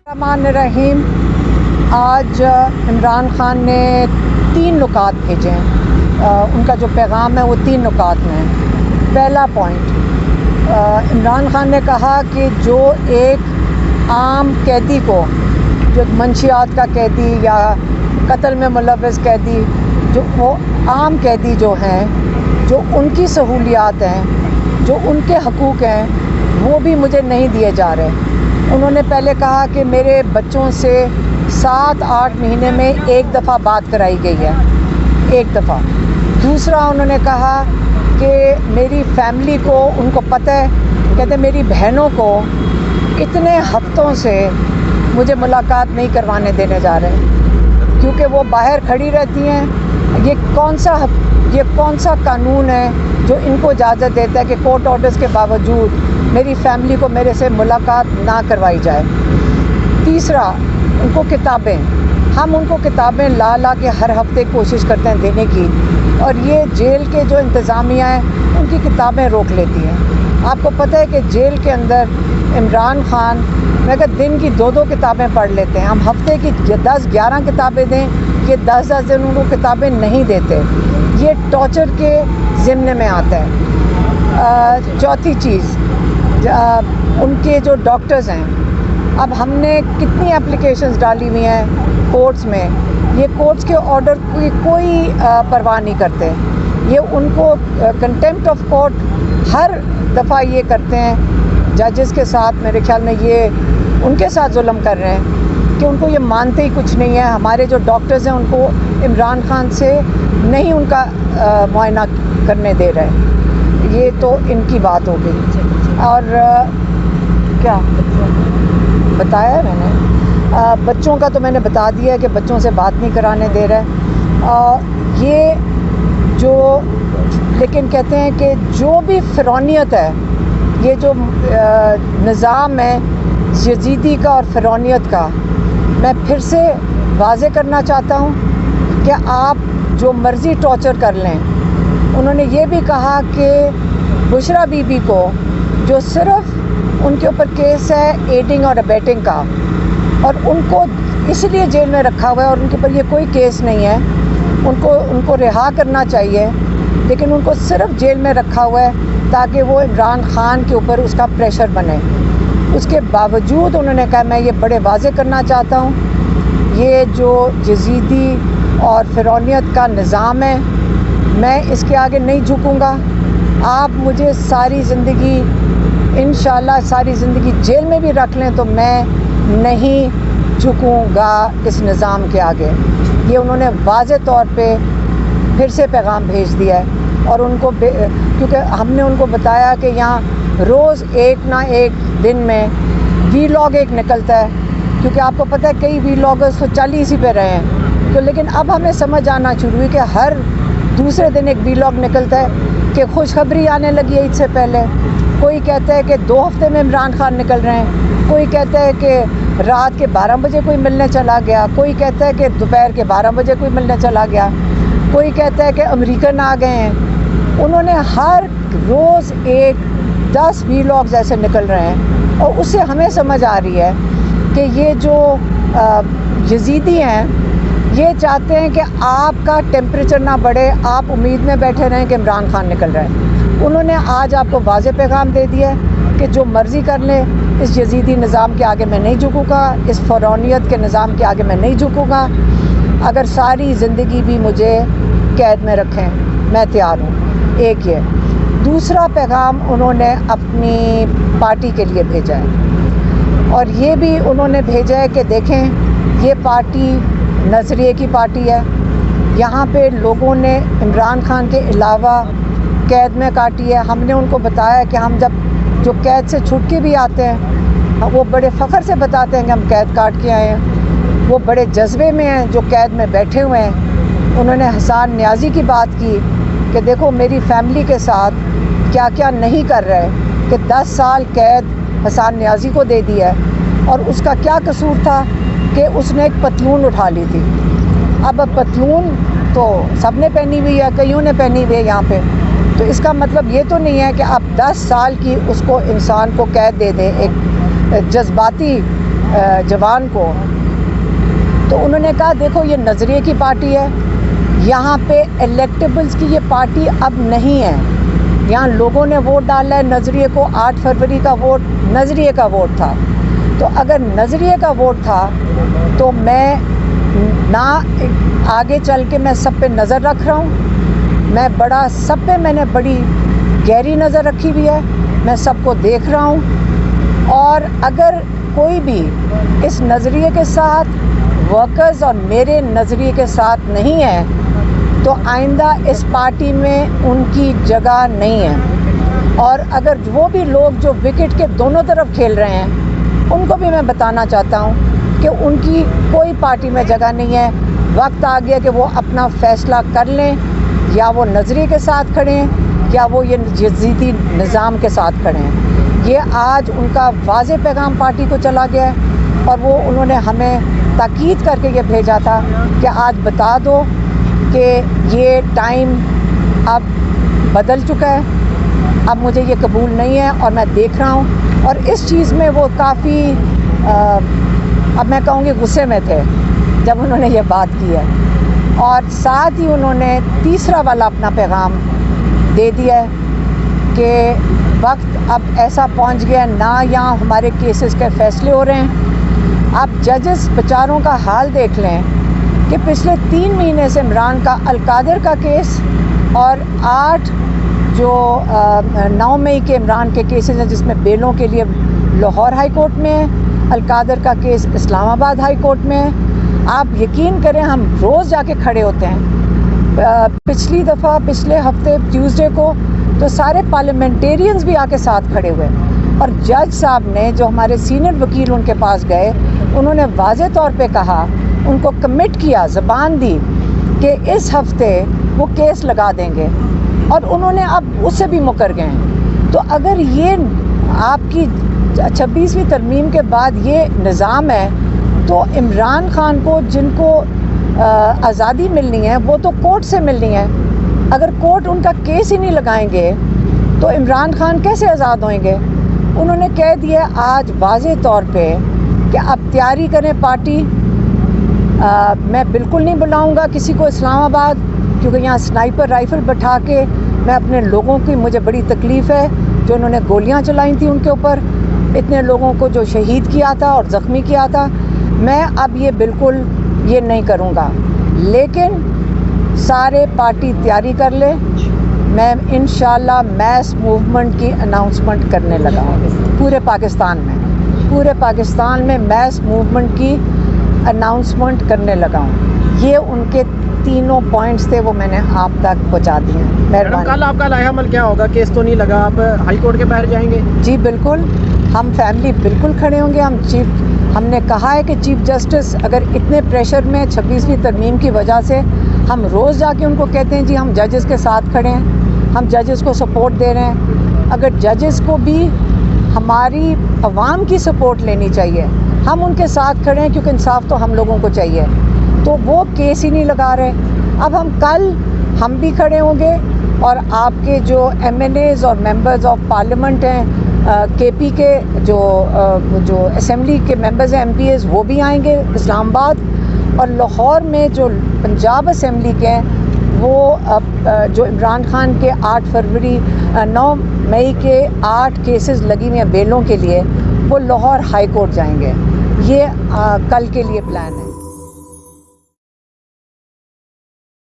रहमान। आज इमरान खान ने 3 नुकात भेजे हैं। उनका जो पैगाम है वो 3 नुकात में है। पहला पॉइंट, इमरान खान ने कहा कि जो एक आम कैदी को, जो मंशियात का कैदी या कत्ल में मुलव्वस कैदी, जो वो आम कैदी जो हैं, जो उनकी सहूलियात हैं, जो उनके हकूक़ हैं, वो भी मुझे नहीं दिए जा रहे। उन्होंने पहले कहा कि मेरे बच्चों से 7-8 महीने में एक दफ़ा बात कराई गई है, एक दफ़ा। दूसरा, उन्होंने कहा कि मेरी फैमिली को, उनको पता है, कहते मेरी बहनों को इतने हफ्तों से मुझे मुलाकात नहीं करवाने देने जा रहे क्योंकि वो बाहर खड़ी रहती हैं। ये कौन सा कानून है जो इनको इजाज़त देता है कि कोर्ट ऑर्डर्स के बावजूद मेरी फैमिली को मेरे से मुलाकात ना करवाई जाए। तीसरा, उनको किताबें, हम उनको किताबें ला के हर हफ्ते कोशिश करते हैं देने की, और ये जेल के जो इंतज़ामिया हैं उनकी किताबें रोक लेती हैं। आपको पता है कि जेल के अंदर इमरान खान अगर दिन की 2-2 किताबें पढ़ लेते हैं। हम हफ्ते की 10-11 किताबें दें, ये 10-10 दिन उनको किताबें नहीं देते। ये टॉर्चर के ज़िम्मे में आता है। चौथी चीज़, उनके जो डॉक्टर्स हैं, अब हमने कितनी एप्लीकेशंस डाली हुई हैं कोर्ट्स में, ये कोर्ट्स के ऑर्डर की कोई परवाह नहीं करते। ये उनको कंटेम्प्ट ऑफ कोर्ट हर दफ़ा ये करते हैं जजेस के साथ। मेरे ख्याल में ये उनके साथ जुल्म कर रहे हैं कि उनको ये मानते ही कुछ नहीं है। हमारे जो डॉक्टर्स हैं उनको इमरान खान से नहीं उनका मुआयना करने दे रहे। ये तो इनकी बात हो गई। और क्या बताया है मैंने, बच्चों का तो मैंने बता दिया है कि बच्चों से बात नहीं कराने दे रहे। ये जो, लेकिन कहते हैं कि जो भी फ़िरौनियत है, ये जो निज़ाम है यजीदी का और फ़िरौनियत का, मैं फिर से वाज़े करना चाहता हूँ कि आप जो मर्ज़ी टॉर्चर कर लें। उन्होंने ये भी कहा कि बुशरा बीबी को, जो सिर्फ़ उनके ऊपर केस है एडिंग और अबेटिंग का, और उनको इसलिए जेल में रखा हुआ है और उनके ऊपर ये कोई केस नहीं है, उनको रिहा करना चाहिए, लेकिन उनको सिर्फ़ जेल में रखा हुआ है ताकि वो इमरान खान के ऊपर उसका प्रेशर बने। उसके बावजूद उन्होंने कहा, मैं ये बड़े वाज़े करना चाहता हूँ, ये जो यजीदी और फ़िरौनियत का निज़ाम है, मैं इसके आगे नहीं झुकूँगा। आप मुझे सारी ज़िंदगी, इंशाल्लाह सारी ज़िंदगी जेल में भी रख लें तो मैं नहीं झुकूँगा इस निज़ाम के आगे। ये उन्होंने वाज़े तौर पे फिर से पैगाम भेज दिया है। और उनको, क्योंकि हमने उनको बताया कि यहाँ रोज़ एक ना एक दिन में वीलॉग एक निकलता है, क्योंकि आपको पता है कई वीलॉगर्स तो 40 ही पे रहे हैं, तो लेकिन अब हमें समझ आना शुरू हुई कि हर दूसरे दिन एक वीलॉग निकलता है कि खुशखबरी आने लगी है ईद से पहले। कोई कहता है कि 2 हफ्ते में इमरान खान निकल रहे हैं, कोई कहता है कि रात के 12 बजे कोई मिलने चला गया, कोई कहता है कि दोपहर के 12 बजे कोई मिलने चला गया, कोई कहता है कि अमेरिकन आ गए हैं। उन्होंने हर रोज़ 10 वीलॉग्स ऐसे निकल रहे हैं, और उससे हमें समझ आ रही है कि ये जो यजीदी हैं, ये चाहते हैं कि आपका टेम्परेचर ना बढ़े, आप उम्मीद में बैठे रहें कि इमरान खान निकल रहे हैं। उन्होंने आज आपको वाज़े पैगाम दे दिया है कि जो मर्ज़ी कर ले, इस यजीदी निज़ाम के आगे मैं नहीं झुकूँगा, इस फ़िरौनियत के निज़ाम के आगे मैं नहीं झुकूँगा। अगर सारी ज़िंदगी भी मुझे कैद में रखें, मैं तैयार हूँ। एक ये। दूसरा पैगाम उन्होंने अपनी पार्टी के लिए भेजा है, और ये भी उन्होंने भेजा है कि देखें, ये पार्टी नज़रिए की पार्टी है। यहाँ पे लोगों ने इमरान खान के अलावा कैद में काटी है। हमने उनको बताया कि हम जब जो कैद से छूट के भी आते हैं, वो बड़े फ़ख्र से बताते हैं कि हम कैद काट के आए हैं। वो बड़े जज्बे में हैं जो कैद में बैठे हुए हैं। उन्होंने हसन नियाज़ी की बात की कि देखो मेरी फैमिली के साथ क्या क्या नहीं कर रहे, कि 10 साल कैद हसन नियाज़ी को दे दिया है, और उसका क्या कसूर था कि उसने एक पतलून उठा ली थी। अब पतलून तो सबने पहनी हुई है, कईयों ने पहनी हुई है यहाँ पे, तो इसका मतलब ये तो नहीं है कि आप 10 साल की उसको इंसान को कैद दे दें, एक जज्बाती जवान को, तो उन्होंने कहा देखो ये नज़रिए की पार्टी है, यहाँ पे इलेक्टेबल्स की ये पार्टी अब नहीं है, यहाँ लोगों ने वोट डाला है नज़रिए को। 8 फरवरी का वोट नज़रिए का वोट था, तो अगर नज़रिए का वोट था तो मैं ना आगे चल के मैं सब पे नज़र रख रहा हूँ, मैं बड़ा सब पे मैंने बड़ी गहरी नज़र रखी हुई है, मैं सबको देख रहा हूँ। और अगर कोई भी इस नज़रिए के साथ वर्कर्स और मेरे नज़रिए के साथ नहीं है तो आइंदा इस पार्टी में उनकी जगह नहीं है। और अगर वो भी लोग जो विकेट के दोनों तरफ खेल रहे हैं उनको भी मैं बताना चाहता हूँ कि उनकी कोई पार्टी में जगह नहीं है। वक्त आ गया कि वो अपना फ़ैसला कर लें, या वो नज़रिए के साथ खड़े हैं या वो ये यज़ीदी निज़ाम के साथ खड़े हैं। ये आज उनका वाज़े पैगाम पार्टी को चला गया है और वो उन्होंने हमें ताकीद करके ये भेजा था कि आज बता दो कि ये टाइम अब बदल चुका है, अब मुझे ये कबूल नहीं है और मैं देख रहा हूँ। और इस चीज़ में वो काफ़ी अब मैं कहूँगी गुस्से में थे जब उन्होंने ये बात की है। और साथ ही उन्होंने तीसरा वाला अपना पैगाम दे दिया है कि वक्त अब ऐसा पहुँच गया ना, यहाँ हमारे केसेस के फ़ैसले हो रहे हैं। आप जजेस बेचारों का हाल देख लें कि पिछले 3 महीने से इमरान का अलकादिर का केस और 8 जो 9 मई के इमरान के केसेस हैं जिसमें बेलों के लिए लाहौर हाई कोर्ट में है, अलकादिर का केस इस्लामाबाद हाई कोर्ट में है। आप यकीन करें हम रोज़ जाके खड़े होते हैं। पिछली दफ़ा पिछले हफ्ते ट्यूसडे को तो सारे पार्लियामेंटेरियंस भी आके साथ खड़े हुए और जज साहब ने जो हमारे सीनियर वकील उनके पास गए उन्होंने वाज़े तौर पे कहा, उनको कमिट किया, ज़बान दी कि इस हफ्ते वो केस लगा देंगे और उन्होंने अब उससे भी मुकर गए। तो अगर ये आपकी 26वीं तरमीम के बाद ये निज़ाम है तो इमरान खान को जिनको आज़ादी मिलनी है वो तो कोर्ट से मिलनी है। अगर कोर्ट उनका केस ही नहीं लगाएंगे तो इमरान खान कैसे आज़ाद होंगे। उन्होंने कह दिया आज वाज़े तौर पे कि अब तैयारी करें पार्टी। मैं बिल्कुल नहीं बुलाऊंगा किसी को इस्लामाबाद, क्योंकि यहाँ स्नाइपर राइफ़ल बैठा के मैं अपने लोगों की, मुझे बड़ी तकलीफ़ है जो उन्होंने गोलियां चलाई थी उनके ऊपर, इतने लोगों को जो शहीद किया था और ज़ख्मी किया था। मैं अब ये बिल्कुल ये नहीं करूँगा, लेकिन सारे पार्टी तैयारी कर ले। मैं इंशाल्लाह मैस मूवमेंट की अनाउंसमेंट करने लगा हूँ पूरे पाकिस्तान में मैस मूवमेंट की अनाउंसमेंट करने लगा हूँ। ये उनके तीनों पॉइंट्स थे, वो मैंने आप तक पहुँचा दिए। मेहरबानी। कल आपका लाहेअमल क्या होगा? केस तो नहीं लगा, आप हाई कोर्ट के बाहर जाएंगे? जी बिल्कुल, हम फैमिली बिल्कुल खड़े होंगे। हमने कहा है कि चीफ जस्टिस अगर इतने प्रेशर में 26वीं तरमीम की वजह से, हम रोज़ जाके उनको कहते हैं जी हम जजेस के साथ खड़े हैं, हम जजेस को सपोर्ट दे रहे हैं। अगर जजेस को भी हमारी आवाम की सपोर्ट लेनी चाहिए, हम उनके साथ खड़े हैं क्योंकि इंसाफ तो हम लोगों को चाहिए। तो वो केस ही नहीं लगा रहे। अब हम भी खड़े होंगे और आपके जो MNAs और मेंबर्स ऑफ पार्लियामेंट हैं, KP के जो असेंबली के मेंबर्स हैं, MPs, वो भी आएंगे इस्लामाबाद। और लाहौर में जो पंजाब असेंबली के हैं वो जो इमरान खान के 8 फरवरी 9 मई के 8 केसेस लगी हुई हैं बेलों के लिए, वो लाहौर हाई कोर्ट जाएंगे। ये कल के लिए प्लान है।